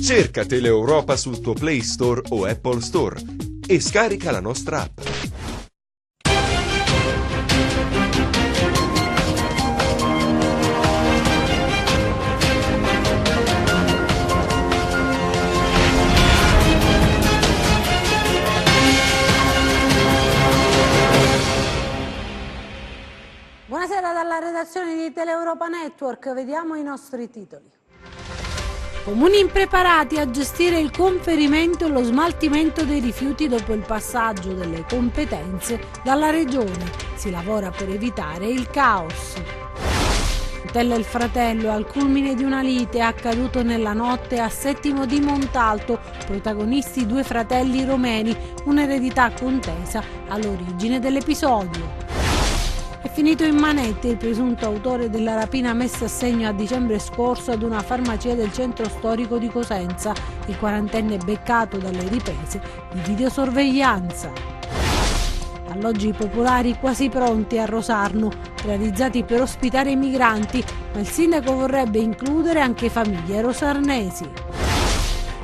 Cerca Teleeuropa sul tuo Play Store o Apple Store e scarica la nostra app. Buonasera dalla redazione di Teleeuropa Network, vediamo i nostri titoli. Comuni impreparati a gestire il conferimento e lo smaltimento dei rifiuti dopo il passaggio delle competenze dalla Regione. Si lavora per evitare il caos. Hotel Il Fratello, al culmine di una lite accaduto nella notte a Settimo di Montalto, protagonisti 2 fratelli romeni, un'eredità contesa all'origine dell'episodio. È finito in manette il presunto autore della rapina messa a segno a dicembre scorso ad una farmacia del centro storico di Cosenza, il 40enne beccato dalle riprese di videosorveglianza. Alloggi popolari quasi pronti a Rosarno, realizzati per ospitare i migranti, ma il sindaco vorrebbe includere anche famiglie rosarnesi.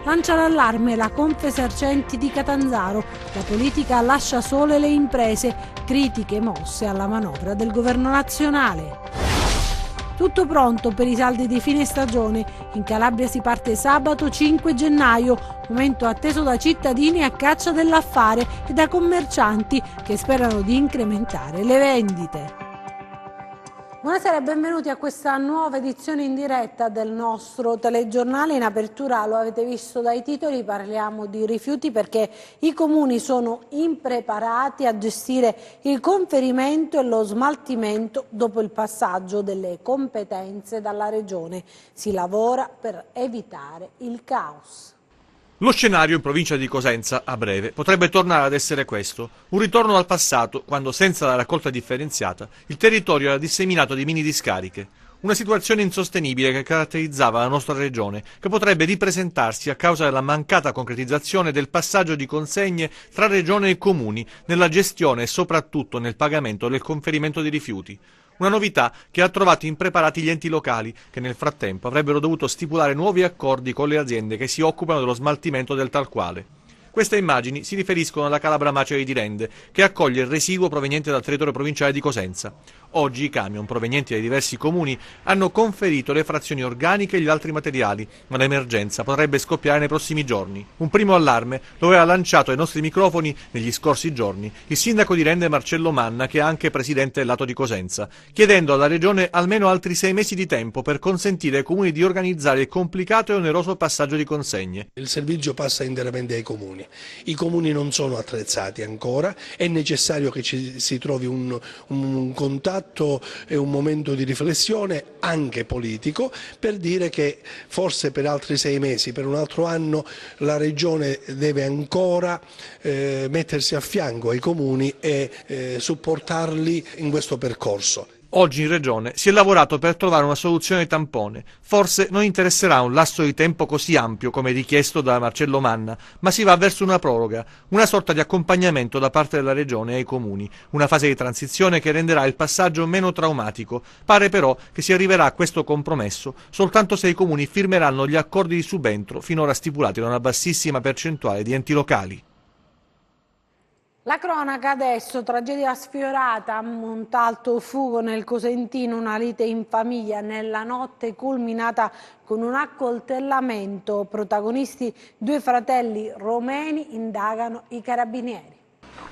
Lancia l'allarme la Confesercenti di Catanzaro, la politica lascia sole le imprese, critiche mosse alla manovra del governo nazionale. Tutto pronto per i saldi di fine stagione, in Calabria si parte sabato 5 gennaio, momento atteso da cittadini a caccia dell'affare e da commercianti che sperano di incrementare le vendite. Buonasera e benvenuti a questa nuova edizione in diretta del nostro telegiornale. In apertura, lo avete visto dai titoli, parliamo di rifiuti perché i comuni sono impreparati a gestire il conferimento e lo smaltimento dopo il passaggio delle competenze dalla Regione. Si lavora per evitare il caos. Lo scenario in provincia di Cosenza, a breve, potrebbe tornare ad essere questo, un ritorno al passato, quando senza la raccolta differenziata il territorio era disseminato di mini discariche. Una situazione insostenibile che caratterizzava la nostra regione, che potrebbe ripresentarsi a causa della mancata concretizzazione del passaggio di consegne tra regione e comuni nella gestione e soprattutto nel pagamento del conferimento di rifiuti. Una novità che ha trovato impreparati gli enti locali, che nel frattempo avrebbero dovuto stipulare nuovi accordi con le aziende che si occupano dello smaltimento del tal quale. Queste immagini si riferiscono alla Calabra Maceri di Rende, che accoglie il residuo proveniente dal territorio provinciale di Cosenza. Oggi i camion provenienti dai diversi comuni hanno conferito le frazioni organiche e gli altri materiali, ma l'emergenza potrebbe scoppiare nei prossimi giorni. Un primo allarme lo aveva lanciato ai nostri microfoni negli scorsi giorni il sindaco di Rende Marcello Manna, che è anche presidente del lato di Cosenza, chiedendo alla regione almeno altri 6 mesi di tempo per consentire ai comuni di organizzare il complicato e oneroso passaggio di consegne. Il servizio passa interamente ai comuni. I comuni non sono attrezzati ancora, è necessario che si trovi un contatto e un momento di riflessione anche politico per dire che forse per altri 6 mesi, per un altro anno, la Regione deve ancora mettersi a fianco ai comuni e supportarli in questo percorso. Oggi in Regione si è lavorato per trovare una soluzione tampone. Forse non interesserà un lasso di tempo così ampio come richiesto da Marcello Manna, ma si va verso una proroga, una sorta di accompagnamento da parte della Regione ai comuni, una fase di transizione che renderà il passaggio meno traumatico. Pare però che si arriverà a questo compromesso soltanto se i comuni firmeranno gli accordi di subentro finora stipulati da una bassissima percentuale di enti locali. La cronaca adesso, tragedia sfiorata a Montalto Fugo nel Cosentino, una lite in famiglia nella notte culminata con un accoltellamento. Protagonisti 2 fratelli romeni, indagano i carabinieri.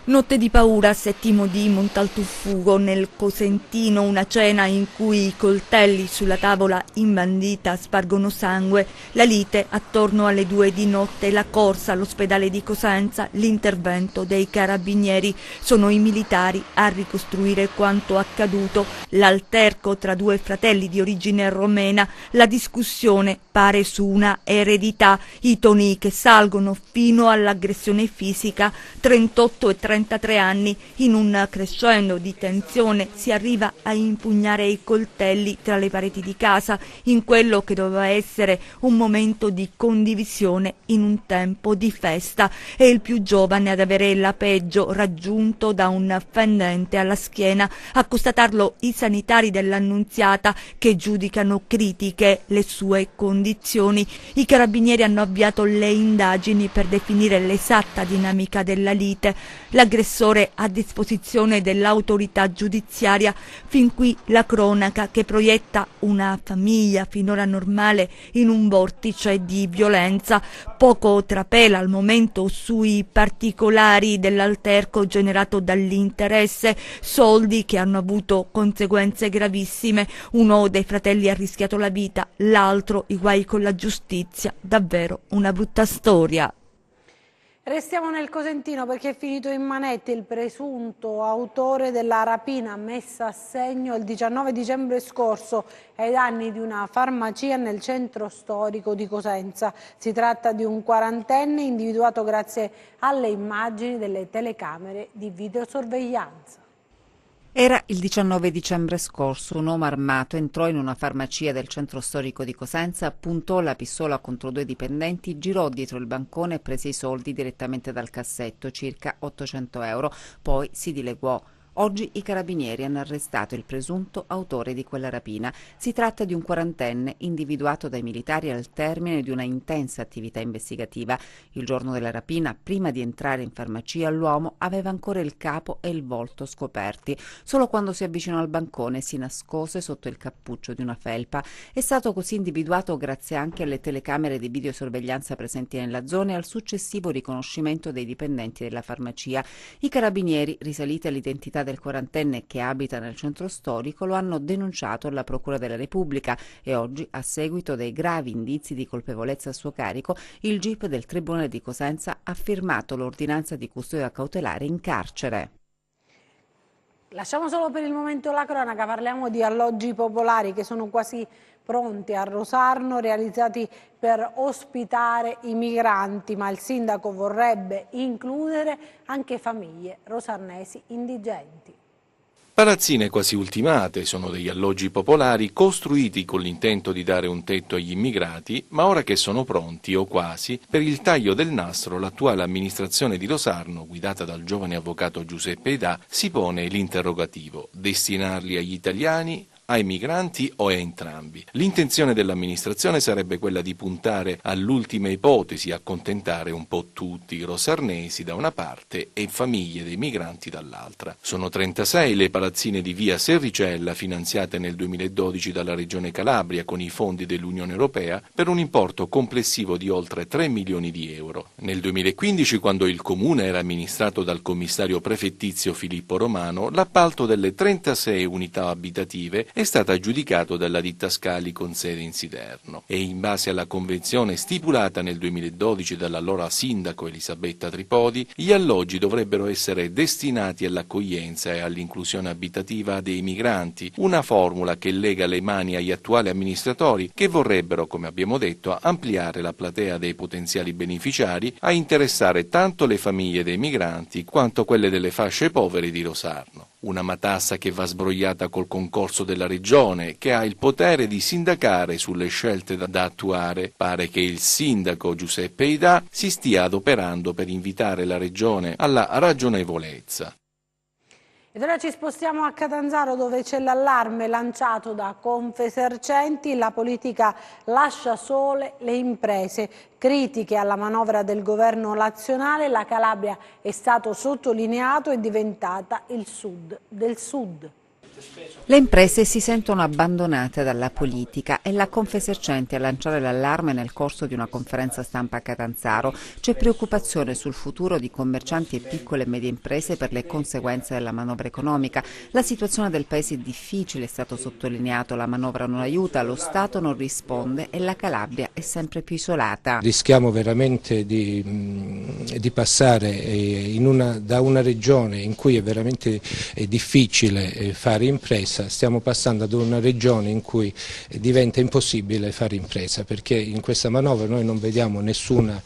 Notte di paura a Settimo di Montaltuffugo nel Cosentino, una cena in cui i coltelli sulla tavola imbandita spargono sangue, la lite attorno alle 2 di notte, la corsa all'ospedale di Cosenza, l'intervento dei carabinieri. Sono i militari a ricostruire quanto accaduto, l'alterco tra 2 fratelli di origine romena, la discussione pare su una eredità, i toni che salgono fino all'aggressione fisica, 38 e 33 anni. In un crescendo di tensione si arriva a impugnare i coltelli tra le pareti di casa in quello che doveva essere un momento di condivisione in un tempo di festa. È il più giovane ad avere la peggio, raggiunto da un fendente alla schiena. A constatarlo i sanitari dell'Annunziata, che giudicano critiche le sue condizioni. I carabinieri hanno avviato le indagini per definire l'esatta dinamica della lite. L'aggressore a disposizione dell'autorità giudiziaria. Fin qui la cronaca che proietta una famiglia finora normale in un vortice di violenza. Poco trapela al momento sui particolari dell'alterco generato dall'interesse, soldi che hanno avuto conseguenze gravissime. Uno dei fratelli ha rischiato la vita, l'altro i guai con la giustizia. Davvero una brutta storia. Restiamo nel Cosentino perché è finito in manette il presunto autore della rapina messa a segno il 19 dicembre scorso ai danni di una farmacia nel centro storico di Cosenza. Si tratta di un quarantenne individuato grazie alle immagini delle telecamere di videosorveglianza. Era il 19 dicembre scorso, un uomo armato entrò in una farmacia del centro storico di Cosenza, puntò la pistola contro due dipendenti, girò dietro il bancone e prese i soldi direttamente dal cassetto, circa 800 euro, poi si dileguò. Oggi i carabinieri hanno arrestato il presunto autore di quella rapina. Si tratta di un quarantenne individuato dai militari al termine di una intensa attività investigativa. Il giorno della rapina, prima di entrare in farmacia, l'uomo aveva ancora il capo e il volto scoperti. Solo quando si avvicinò al bancone si nascose sotto il cappuccio di una felpa. È stato così individuato grazie anche alle telecamere di videosorveglianza presenti nella zona e al successivo riconoscimento dei dipendenti della farmacia. I carabinieri, risaliti all'identità del quarantenne che abita nel centro storico, lo hanno denunciato alla Procura della Repubblica e oggi, a seguito dei gravi indizi di colpevolezza a suo carico, il GIP del Tribunale di Cosenza ha firmato l'ordinanza di custodia cautelare in carcere. Lasciamo solo per il momento la cronaca, parliamo di alloggi popolari che sono quasi pronti a Rosarno, realizzati per ospitare i migranti, ma il sindaco vorrebbe includere anche famiglie rosarnesi indigenti. Palazzine quasi ultimate, sono degli alloggi popolari costruiti con l'intento di dare un tetto agli immigrati, ma ora che sono pronti, o quasi, per il taglio del nastro, l'attuale amministrazione di Rosarno, guidata dal giovane avvocato Giuseppe Aidà, si pone l'interrogativo: destinarli agli italiani, ai migranti o a entrambi? L'intenzione dell'amministrazione sarebbe quella di puntare all'ultima ipotesi, accontentare un po' tutti i rosarnesi da una parte e famiglie dei migranti dall'altra. Sono 36 le palazzine di via Serricella finanziate nel 2012 dalla Regione Calabria con i fondi dell'Unione Europea per un importo complessivo di oltre 3 milioni di euro. Nel 2015, quando il comune era amministrato dal commissario prefettizio Filippo Romano, l'appalto delle 36 unità abitative è stato aggiudicato dalla ditta Scali con sede in Siderno e in base alla convenzione stipulata nel 2012 dall'allora sindaco Elisabetta Tripodi, gli alloggi dovrebbero essere destinati all'accoglienza e all'inclusione abitativa dei migranti, una formula che lega le mani agli attuali amministratori che vorrebbero, come abbiamo detto, ampliare la platea dei potenziali beneficiari a interessare tanto le famiglie dei migranti quanto quelle delle fasce povere di Rosarno. Una matassa che va sbrogliata col concorso della Regione, che ha il potere di sindacare sulle scelte da attuare. Pare che il sindaco Giuseppe Aidà si stia adoperando per invitare la Regione alla ragionevolezza. Ed ora ci spostiamo a Catanzaro, dove c'è l'allarme lanciato da Confesercenti: la politica lascia sole le imprese. Critiche alla manovra del governo nazionale, la Calabria, è stato sottolineato, è diventata il sud del sud. Le imprese si sentono abbandonate dalla politica e la Confesercenti a lanciare l'allarme nel corso di una conferenza stampa a Catanzaro. C'è preoccupazione sul futuro di commercianti e piccole e medie imprese per le conseguenze della manovra economica. La situazione del paese è difficile, è stato sottolineato, la manovra non aiuta, lo Stato non risponde e la Calabria è sempre più isolata. Rischiamo veramente di passare da una regione in cui è veramente difficile fare impresa stiamo passando ad una regione in cui diventa impossibile fare impresa, perché in questa manovra noi non vediamo nessuna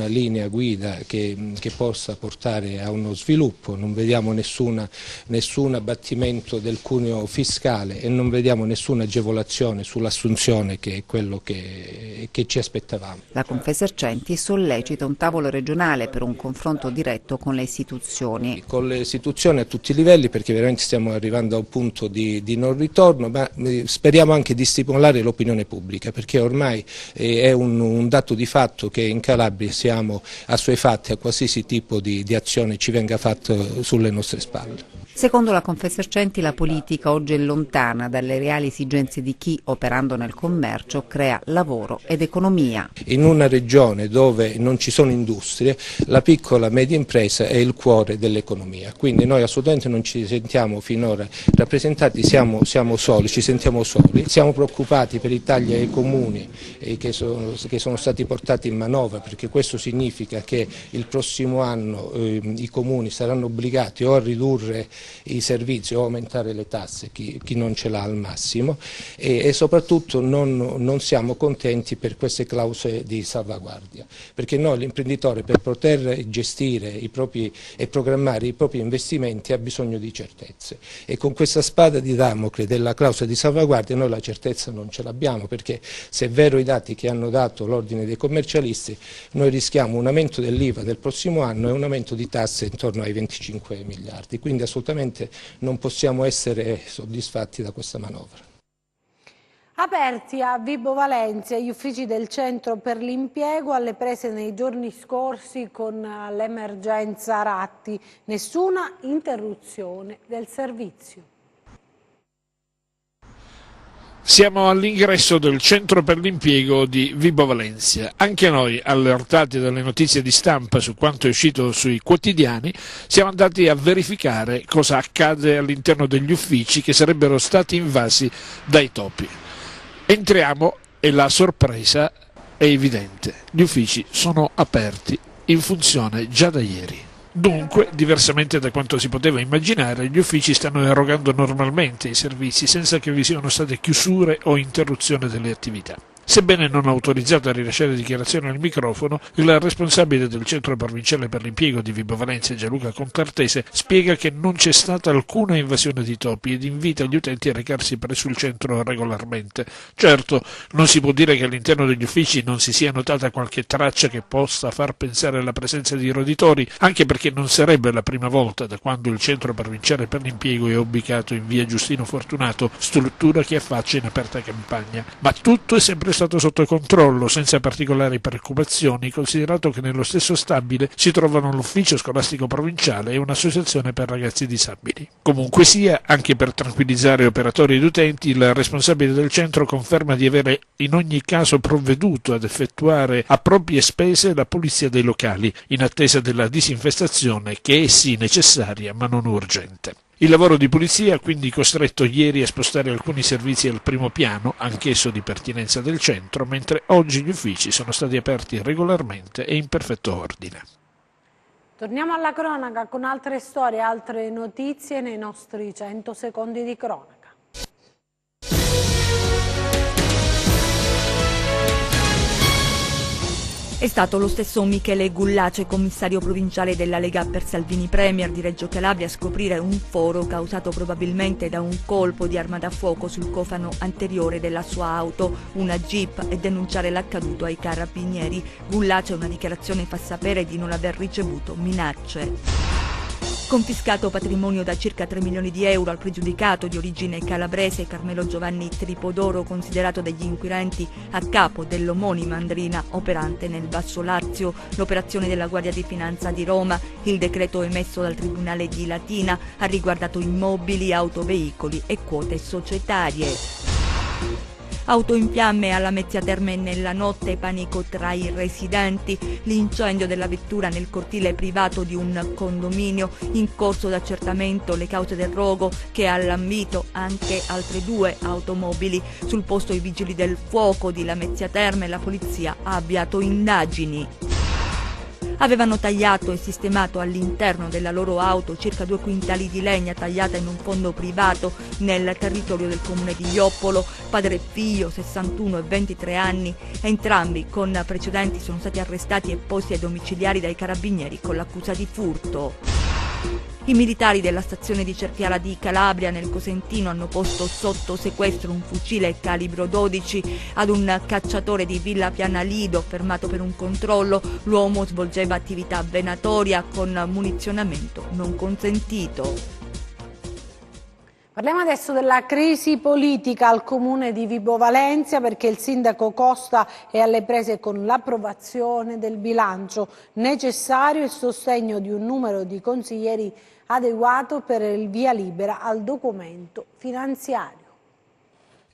linea guida che possa portare a uno sviluppo, non vediamo nessun abbattimento del cuneo fiscale e non vediamo nessuna agevolazione sull'assunzione, che è quello che ci aspettavamo. La Confesercenti sollecita un tavolo regionale per un confronto diretto con le istituzioni. Con le istituzioni a tutti i livelli, perché veramente stiamo arrivando a un punto di non ritorno, ma speriamo anche di stimolare l'opinione pubblica, perché ormai è un dato di fatto che in Calabria siamo assuefatti a qualsiasi tipo di azione ci venga fatto sulle nostre spalle. Secondo la Confesercenti la politica oggi è lontana dalle reali esigenze di chi, operando nel commercio, crea lavoro ed economia. In una regione dove non ci sono industrie, la piccola e media impresa è il cuore dell'economia, quindi noi assolutamente non ci sentiamo finora rappresentati, siamo soli, ci sentiamo soli, siamo preoccupati per i tagli ai comuni che sono stati portati in manovra, perché questo significa che il prossimo anno i comuni saranno obbligati o a ridurre i servizi o aumentare le tasse, chi non ce l'ha al massimo, e soprattutto non siamo contenti per queste clausole di salvaguardia, perché noi l'imprenditore per poter gestire e programmare i propri investimenti ha bisogno di certezze, e con questa spada di Damocle della clausola di salvaguardia noi la certezza non ce l'abbiamo, perché se è vero i dati che hanno dato l'ordine dei commercialisti, noi rischiamo un aumento dell'IVA del prossimo anno e un aumento di tasse intorno ai 25 miliardi, quindi assolutamente non possiamo essere soddisfatti da questa manovra. Aperti a Vibo Valentia gli uffici del Centro per l'Impiego alle prese nei giorni scorsi con l'emergenza Ratti, nessuna interruzione del servizio. Siamo all'ingresso del Centro per l'Impiego di Vibo Valentia. Anche noi, allertati dalle notizie di stampa su quanto è uscito sui quotidiani, siamo andati a verificare cosa accade all'interno degli uffici che sarebbero stati invasi dai topi. Entriamo e la sorpresa è evidente. Gli uffici sono aperti, in funzione già da ieri. Dunque, diversamente da quanto si poteva immaginare, gli uffici stanno erogando normalmente i servizi senza che vi siano state chiusure o interruzione delle attività. Sebbene non autorizzato a rilasciare dichiarazioni al microfono, il responsabile del Centro Provinciale per l'Impiego di Vibo Valentia, Gianluca Contartese, spiega che non c'è stata alcuna invasione di topi ed invita gli utenti a recarsi presso il centro regolarmente. Certo, non si può dire che all'interno degli uffici non si sia notata qualche traccia che possa far pensare alla presenza di roditori, anche perché non sarebbe la prima volta da quando il Centro Provinciale per l'Impiego è ubicato in via Giustino Fortunato, struttura che affaccia in aperta campagna. Ma tutto è sempre stato sotto controllo, senza particolari preoccupazioni, considerato che nello stesso stabile si trovano l'ufficio scolastico provinciale e un'associazione per ragazzi disabili. Comunque sia, anche per tranquillizzare operatori ed utenti, il responsabile del centro conferma di avere in ogni caso provveduto ad effettuare a proprie spese la pulizia dei locali, in attesa della disinfestazione che è sì necessaria ma non urgente. Il lavoro di pulizia ha quindi costretto ieri a spostare alcuni servizi al primo piano, anch'esso di pertinenza del centro, mentre oggi gli uffici sono stati aperti regolarmente e in perfetto ordine. Torniamo alla cronaca con altre storie, altre notizie nei nostri 100 secondi di cronaca. È stato lo stesso Michele Gullace, commissario provinciale della Lega per Salvini Premier di Reggio Calabria, a scoprire un foro causato probabilmente da un colpo di arma da fuoco sul cofano anteriore della sua auto, una Jeep, e denunciare l'accaduto ai carabinieri. Gullace, una dichiarazione, fa sapere di non aver ricevuto minacce. Confiscato patrimonio da circa 3 milioni di euro al pregiudicato di origine calabrese Carmelo Giovanni Tripodoro, considerato dagli inquirenti a capo dell'omonima Andrina operante nel Basso Lazio. L'operazione della Guardia di Finanza di Roma, il decreto emesso dal Tribunale di Latina, ha riguardato immobili, autoveicoli e quote societarie. Auto in fiamme alla Mezzia Terme nella notte, panico tra i residenti, l'incendio della vettura nel cortile privato di un condominio, in corso d'accertamento le cause del rogo che ha lambito anche altre 2 automobili. Sul posto i vigili del fuoco di Lamezia Terme, la polizia ha avviato indagini. avevano tagliato e sistemato all'interno della loro auto circa 2 quintali di legna tagliata in un fondo privato nel territorio del comune di Ioppolo. Padre e figlio, 61 e 23 anni, entrambi con precedenti sono stati arrestati e posti ai domiciliari dai carabinieri con l'accusa di furto. I militari della stazione di Cerchiara di Calabria nel Cosentino hanno posto sotto sequestro un fucile calibro 12 ad un cacciatore di Villa Piana Lido fermato per un controllo. L'uomo svolgeva attività venatoria con munizionamento non consentito. Parliamo adesso della crisi politica al comune di Vibo Valentia, perché il sindaco Costa è alle prese con l'approvazione del bilancio necessario e il sostegno di un numero di consiglieri adeguato per il via libera al documento finanziario.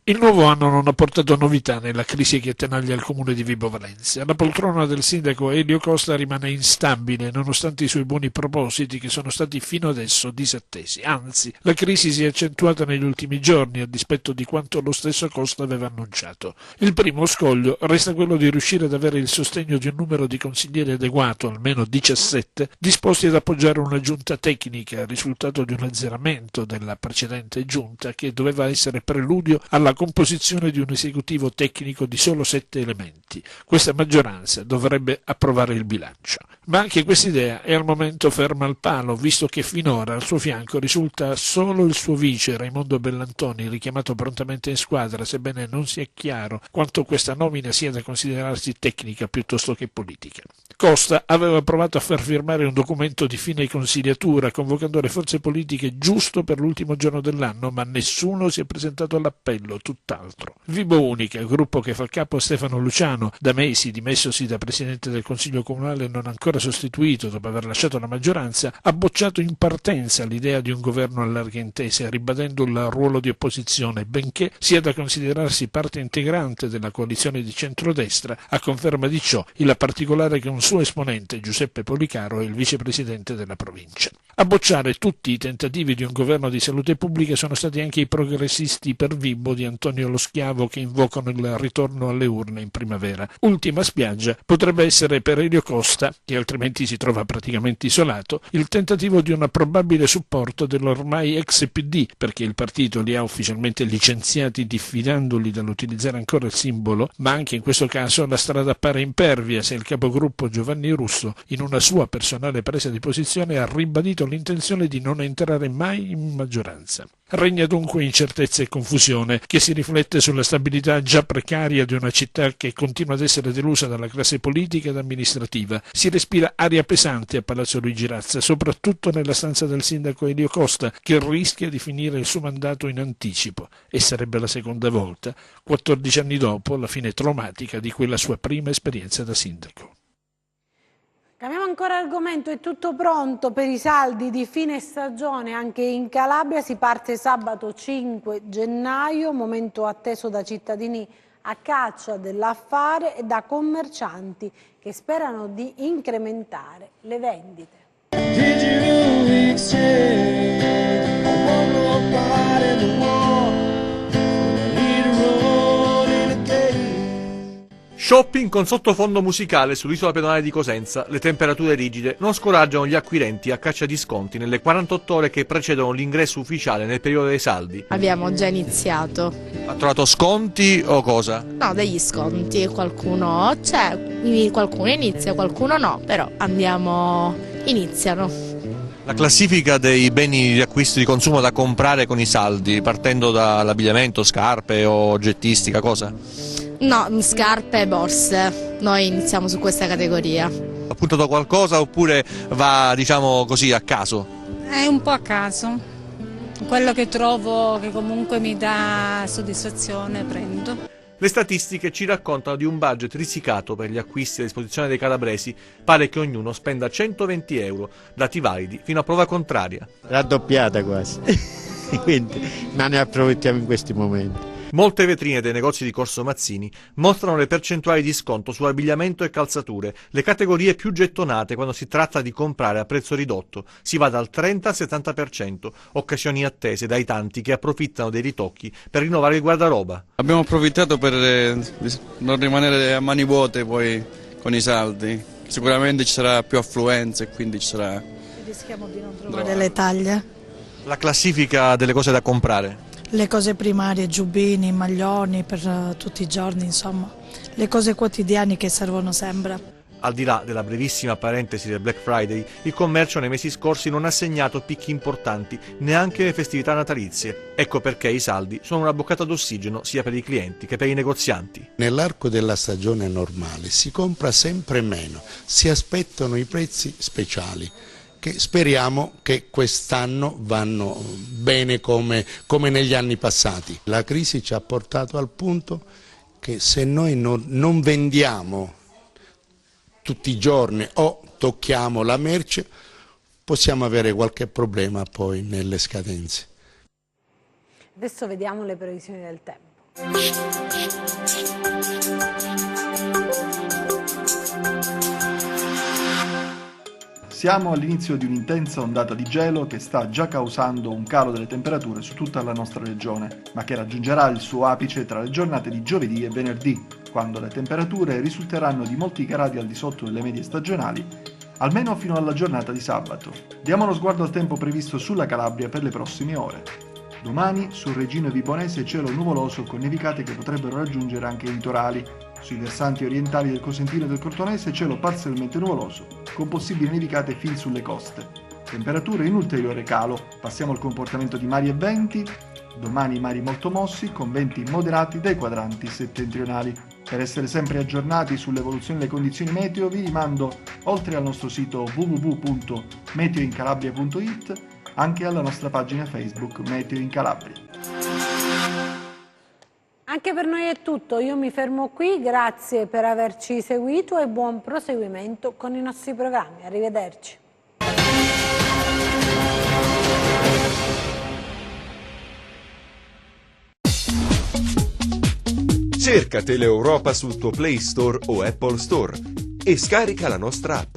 Il nuovo anno non ha portato novità nella crisi che attanaglia il comune di Vibo Valentia. La poltrona del sindaco Elio Costa rimane instabile nonostante i suoi buoni propositi che sono stati fino adesso disattesi. Anzi, la crisi si è accentuata negli ultimi giorni a dispetto di quanto lo stesso Costa aveva annunciato. Il primo scoglio resta quello di riuscire ad avere il sostegno di un numero di consiglieri adeguato, almeno 17, disposti ad appoggiare una giunta tecnica, risultato di un azzeramento della precedente giunta che doveva essere preludio alla composizione di un esecutivo tecnico di solo 7 elementi. Questa maggioranza dovrebbe approvare il bilancio. Ma anche quest'idea è al momento ferma al palo, visto che finora al suo fianco risulta solo il suo vice Raimondo Bellantoni, richiamato prontamente in squadra, sebbene non sia chiaro quanto questa nomina sia da considerarsi tecnica piuttosto che politica. Costa aveva provato a far firmare un documento di fine consigliatura, convocando le forze politiche giusto per l'ultimo giorno dell'anno, ma nessuno si è presentato all'appello, tutt'altro. Vibo Unica, gruppo che fa capo a Stefano Luciano, da mesi dimessosi da presidente del Consiglio Comunale e non ancora sostituito dopo aver lasciato la maggioranza, ha bocciato in partenza l'idea di un governo a larghe intese, ribadendo il ruolo di opposizione, benché sia da considerarsi parte integrante della coalizione di centrodestra. A conferma di ciò, il particolare che un suo esponente, Giuseppe Policaro, è il vicepresidente della provincia. A bocciare tutti i tentativi di un governo di salute pubblica sono stati anche i progressisti per Vibo di Antonio Lo Schiavo, che invocano il ritorno alle urne in primavera. Ultima spiaggia potrebbe essere per Elio Costa, che altrimenti si trova praticamente isolato, il tentativo di un probabile supporto dell'ormai ex PD, perché il partito li ha ufficialmente licenziati diffidandoli dall'utilizzare ancora il simbolo, ma anche in questo caso la strada appare impervia se il capogruppo Giovanni Russo, in una sua personale presa di posizione, ha ribadito l'intenzione di non entrare mai in maggioranza. Regna dunque incertezza e confusione che si riflette sulla stabilità già precaria di una città che continua ad essere delusa dalla classe politica ed amministrativa. Si respira aria pesante a Palazzo Luigi Razza, soprattutto nella stanza del sindaco Elio Costa, che rischia di finire il suo mandato in anticipo, e sarebbe la seconda volta, 14 anni dopo la fine traumatica di quella sua prima esperienza da sindaco. Cambiamo ancora argomento, è tutto pronto per i saldi di fine stagione anche in Calabria. Si parte sabato 5 gennaio, momento atteso da cittadini a caccia dell'affare e da commercianti che sperano di incrementare le vendite. Shopping con sottofondo musicale sull'isola pedonale di Cosenza. Le temperature rigide non scoraggiano gli acquirenti a caccia di sconti nelle 48 ore che precedono l'ingresso ufficiale nel periodo dei saldi. Abbiamo già iniziato. Ha trovato sconti o cosa? No, degli sconti, qualcuno c'è, qualcuno inizia, qualcuno no, però iniziano. La classifica dei beni di acquisto di consumo da comprare con i saldi, partendo dall'abbigliamento, scarpe o oggettistica, cosa? No, scarpe e borse, noi iniziamo su questa categoria. Ha puntato qualcosa oppure va, diciamo così, a caso? È un po' a caso, quello che trovo che comunque mi dà soddisfazione prendo. Le statistiche ci raccontano di un budget risicato per gli acquisti a disposizione dei calabresi. Pare che ognuno spenda 120 euro, dati validi fino a prova contraria. Raddoppiata quasi, quindi ma ne approfittiamo in questi momenti. Molte vetrine dei negozi di Corso Mazzini mostrano le percentuali di sconto su abbigliamento e calzature, le categorie più gettonate quando si tratta di comprare a prezzo ridotto. Si va dal 30 al 70%, occasioni attese dai tanti che approfittano dei ritocchi per rinnovare il guardaroba. Abbiamo approfittato per non rimanere a mani vuote poi con i saldi. sicuramente ci sarà più affluenza e quindi ci sarà... Rischiamo di non trovare le taglie. La classifica delle cose da comprare. Le cose primarie, giubbini, maglioni per tutti i giorni, insomma, le cose quotidiane che servono sempre. Al di là della brevissima parentesi del Black Friday, il commercio nei mesi scorsi non ha segnato picchi importanti neanche le festività natalizie. Ecco perché i saldi sono una boccata d'ossigeno sia per i clienti che per i negozianti. Nell'arco della stagione normale si compra sempre meno, si aspettano i prezzi speciali, che speriamo che quest'anno vanno bene come negli anni passati. La crisi ci ha portato al punto che se noi non vendiamo tutti i giorni o tocchiamo la merce, possiamo avere qualche problema poi nelle scadenze. Adesso vediamo le previsioni del tempo. Siamo all'inizio di un'intensa ondata di gelo che sta già causando un calo delle temperature su tutta la nostra regione, ma che raggiungerà il suo apice tra le giornate di giovedì e venerdì, quando le temperature risulteranno di molti gradi al di sotto delle medie stagionali, almeno fino alla giornata di sabato. Diamo uno sguardo al tempo previsto sulla Calabria per le prossime ore. Domani sul Regino Vibonese cielo nuvoloso con nevicate che potrebbero raggiungere anche i litorali. Sui versanti orientali del Cosentino e del Cortonese cielo parzialmente nuvoloso, con possibili nevicate fin sulle coste. Temperature in ulteriore calo. Passiamo al comportamento di mari e venti. Domani mari molto mossi, con venti moderati dai quadranti settentrionali. Per essere sempre aggiornati sull'evoluzione delle condizioni meteo vi rimando, oltre al nostro sito www.meteoincalabria.it, anche alla nostra pagina Facebook Meteo in Calabria. Anche per noi è tutto, io mi fermo qui, grazie per averci seguito e buon proseguimento con i nostri programmi. Arrivederci. Cerca Teleeuropa sul tuo Play Store o Apple Store e scarica la nostra app.